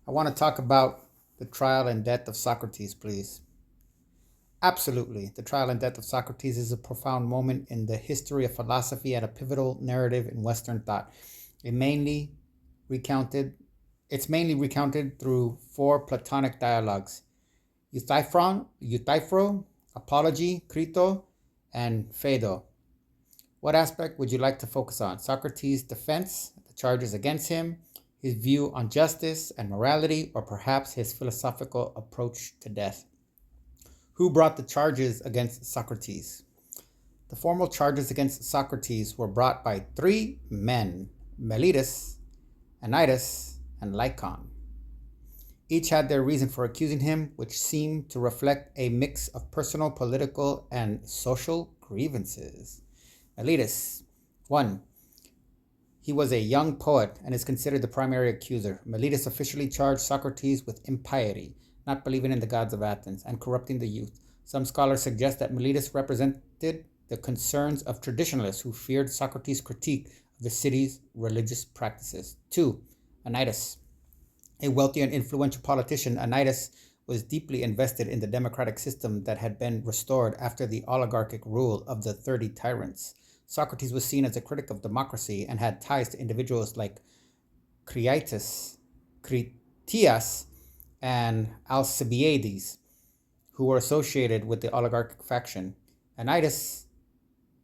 I want to talk about the trial and death of Socrates, please. Absolutely. The trial and death of Socrates is a profound moment in the history of philosophy and a pivotal narrative in Western thought. It mainly recounted it's mainly recounted through four Platonic dialogues: Euthyphro, Apology, Crito, and Phaedo. What aspect would you like to focus on? Socrates' defense, the charges against him, his view on justice and morality, or perhaps his philosophical approach to death? Who brought the charges against Socrates? The formal charges against Socrates were brought by three men: Meletus, Anytus, and Lycon. Each had their reason for accusing him, which seemed to reflect a mix of personal, political, and social grievances. Meletus. 1. He was a young poet and is considered the primary accuser. Meletus officially charged Socrates with impiety, not believing in the gods of Athens, and corrupting the youth. Some scholars suggest that Meletus represented the concerns of traditionalists who feared Socrates' critique of the city's religious practices. 2. Anytus. A wealthy and influential politician, Anytus was deeply invested in the democratic system that had been restored after the oligarchic rule of the 30 tyrants. Socrates was seen as a critic of democracy and had ties to individuals like Critias, and Alcibiades, who were associated with the oligarchic faction. Anytus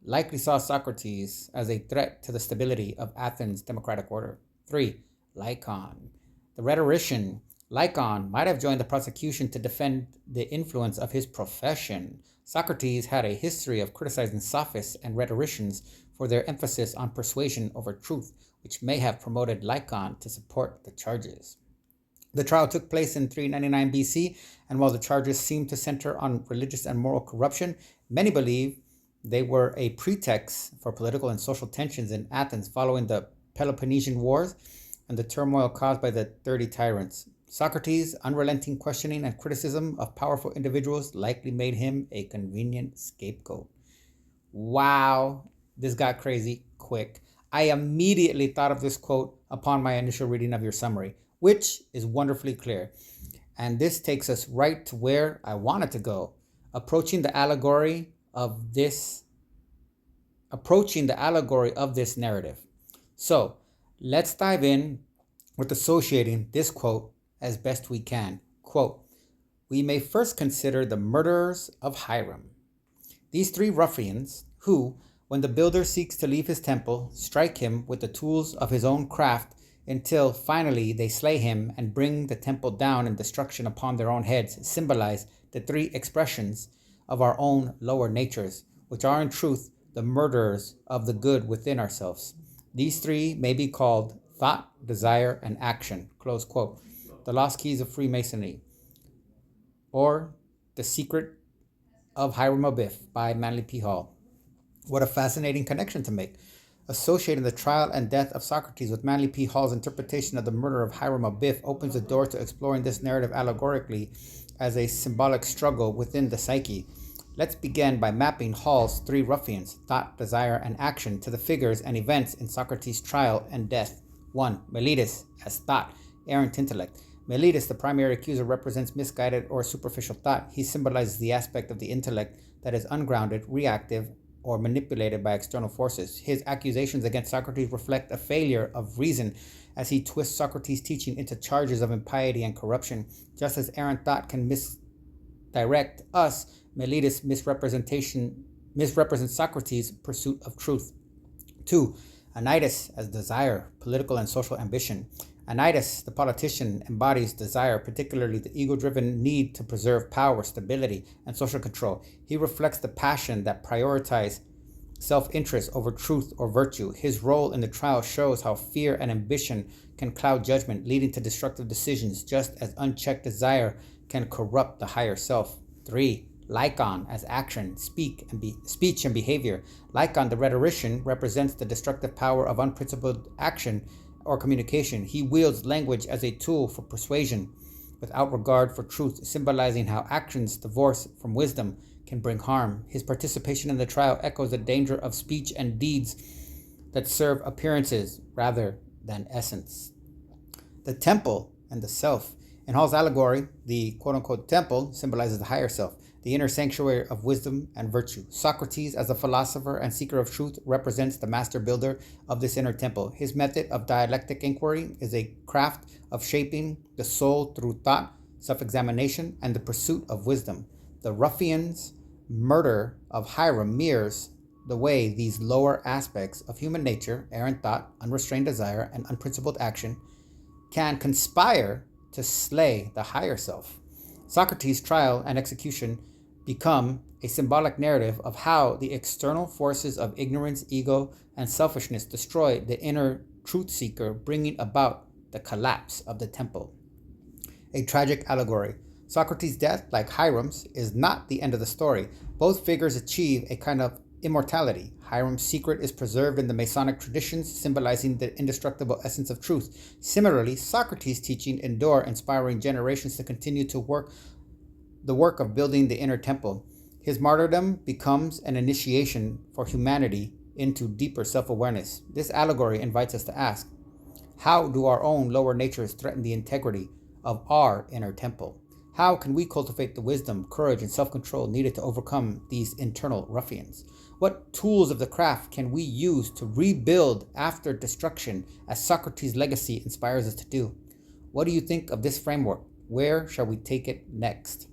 likely saw Socrates as a threat to the stability of Athens' democratic order. 3. Lycon. The rhetorician Lycon might have joined the prosecution to defend the influence of his profession. Socrates had a history of criticizing sophists and rhetoricians for their emphasis on persuasion over truth, which may have promoted Lycon to support the charges. The trial took place in 399 BC, and while the charges seemed to center on religious and moral corruption, many believe they were a pretext for political and social tensions in Athens following the Peloponnesian Wars and the turmoil caused by the 30 tyrants. Socrates' unrelenting questioning and criticism of powerful individuals likely made him a convenient scapegoat. Wow, this got crazy quick. I immediately thought of this quote upon my initial reading of your summary, which is wonderfully clear. And this takes us right to where I wanted to go, approaching the allegory of this narrative. So, let's dive in with associating this quote as best we can. Quote, "We may first consider the murderers of Hiram. These three ruffians who, when the builder seeks to leave his temple, strike him with the tools of his own craft until finally they slay him and bring the temple down in destruction upon their own heads, symbolize the three expressions of our own lower natures, which are in truth the murderers of the good within ourselves. These three may be called thought, desire, and action." Close quote. The Lost Keys of Freemasonry, or The Secret of Hiram Abiff by Manly P. Hall. What a fascinating connection to make. Associating the trial and death of Socrates with Manly P. Hall's interpretation of the murder of Hiram Abiff opens the door to exploring this narrative allegorically as a symbolic struggle within the psyche. Let's begin by mapping Hall's three ruffians, thought, desire, and action, to the figures and events in Socrates' trial and death. 1. Meletus as thought, errant intellect. Meletus, the primary accuser, represents misguided or superficial thought. He symbolizes the aspect of the intellect that is ungrounded, reactive, or manipulated by external forces. His accusations against Socrates reflect a failure of reason as he twists Socrates' teaching into charges of impiety and corruption. Just as errant thought can misdirect us, Meletus misrepresents Socrates' pursuit of truth. 2. Anytus as desire, political and social ambition. Anytus, the politician, embodies desire, particularly the ego-driven need to preserve power, stability, and social control. He reflects the passion that prioritizes self-interest over truth or virtue. His role in the trial shows how fear and ambition can cloud judgment, leading to destructive decisions, just as unchecked desire can corrupt the higher self. 3. Lycon as action, speech and behavior. Lycon, the rhetorician, represents the destructive power of unprincipled action or communication. He wields language as a tool for persuasion without regard for truth, symbolizing how actions divorced from wisdom can bring harm. His participation in the trial echoes the danger of speech and deeds that serve appearances rather than essence. The temple and the self. In Hall's allegory, the quote-unquote temple symbolizes the higher self, the inner sanctuary of wisdom and virtue. Socrates, as a philosopher and seeker of truth, represents the master builder of this inner temple. His method of dialectic inquiry is a craft of shaping the soul through thought, self-examination, and the pursuit of wisdom. The ruffian's murder of Hiram mirrors the way these lower aspects of human nature, errant thought, unrestrained desire, and unprincipled action, can conspire to slay the higher self. Socrates' trial and execution become a symbolic narrative of how the external forces of ignorance, ego, and selfishness destroy the inner truth seeker, bringing about the collapse of the temple. A tragic allegory. Socrates' death, like Hiram's, is not the end of the story. Both figures achieve a kind of immortality. Hiram's secret is preserved in the Masonic traditions, symbolizing the indestructible essence of truth. Similarly, Socrates' teaching endure, inspiring generations to continue to work the work of building the inner temple. His martyrdom becomes an initiation for humanity into deeper self-awareness. This allegory invites us to ask, how do our own lower natures threaten the integrity of our inner temple? How can we cultivate the wisdom, courage, and self-control needed to overcome these internal ruffians? What tools of the craft can we use to rebuild after destruction, as Socrates' legacy inspires us to do? What do you think of this framework? Where shall we take it next?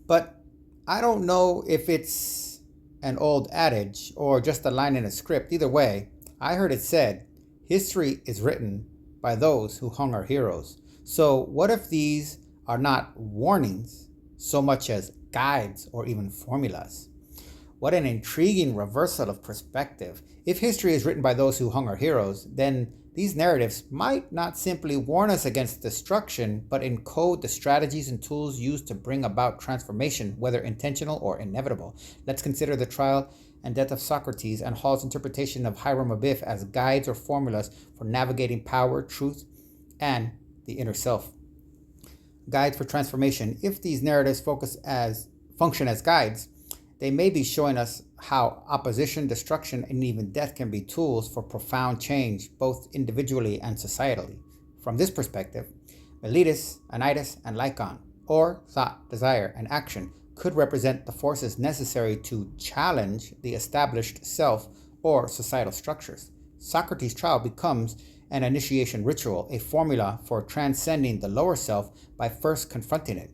But I don't know if it's an old adage or just a line in a script. Either way, I heard it said, history is written by those who hung our heroes. So what if these are not warnings so much as guides or even formulas? What an intriguing reversal of perspective. If history is written by those who hung our heroes, then these narratives might not simply warn us against destruction, but encode the strategies and tools used to bring about transformation, whether intentional or inevitable. Let's consider the trial and death of Socrates and Hall's interpretation of Hiram Abiff as guides or formulas for navigating power, truth, and the inner self. Guides for transformation. If these narratives function as guides, they may be showing us how opposition, destruction, and even death can be tools for profound change, both individually and societally. From this perspective, Meletus, Anitus, and Lycon, or thought, desire, and action, could represent the forces necessary to challenge the established self or societal structures. Socrates' trial becomes an initiation ritual, a formula for transcending the lower self by first confronting it.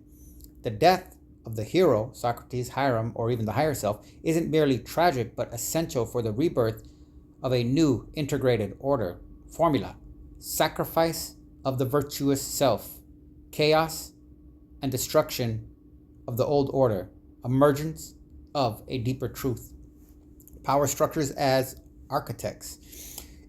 The death of the hero, Socrates, Hiram, or even the higher self, isn't merely tragic but essential for the rebirth of a new integrated order. Formula: sacrifice of the virtuous self, chaos and destruction of the old order, emergence of a deeper truth. Power structures as architects.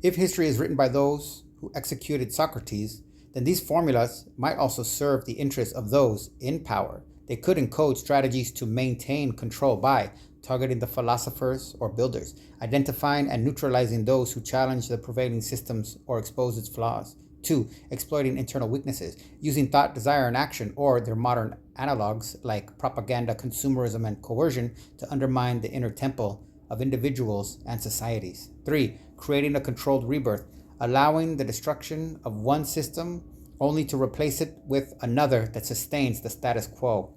If history is written by those who executed Socrates, then these formulas might also serve the interests of those in power. They could encode strategies to maintain control by targeting the philosophers or builders, identifying and neutralizing those who challenge the prevailing systems or expose its flaws. 2. Exploiting internal weaknesses, using thought, desire, and action, or their modern analogs like propaganda, consumerism, and coercion to undermine the inner temple of individuals and societies. 3. Creating a controlled rebirth, allowing the destruction of one system only to replace it with another that sustains the status quo.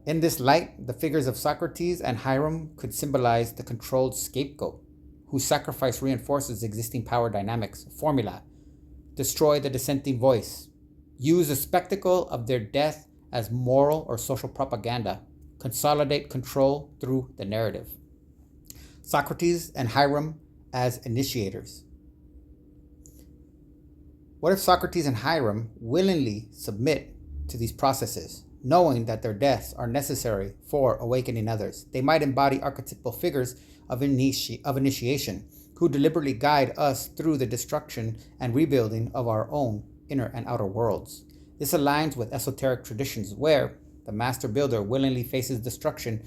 In this light, the figures of Socrates and Hiram could symbolize the controlled scapegoat, whose sacrifice reinforces existing power dynamics. Formula: destroy the dissenting voice. Use the spectacle of their death as moral or social propaganda. Consolidate control through the narrative. Socrates and Hiram as initiators. What if Socrates and Hiram willingly submit to these processes, knowing that their deaths are necessary for awakening others? They might embody archetypal figures of initiation, who deliberately guide us through the destruction and rebuilding of our own inner and outer worlds. This aligns with esoteric traditions where the master builder willingly faces destruction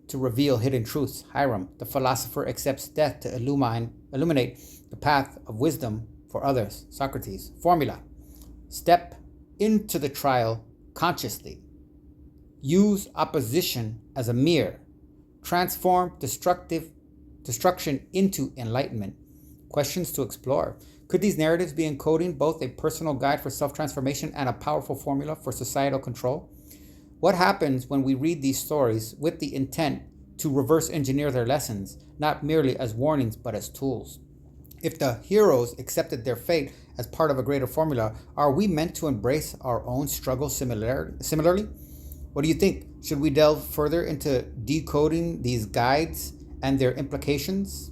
to reveal hidden truths. Hiram, the philosopher, accepts death to illuminate the path of wisdom for others. Socrates. Formula: step into the trial consciously. Use opposition as a mirror. Transform destruction into enlightenment. Questions to explore. Could these narratives be encoding both a personal guide for self-transformation and a powerful formula for societal control? What happens when we read these stories with the intent to reverse engineer their lessons, not merely as warnings but as tools? If the heroes accepted their fate as part of a greater formula, are we meant to embrace our own struggle similarly? What do you think? Should we delve further into decoding these guides and their implications?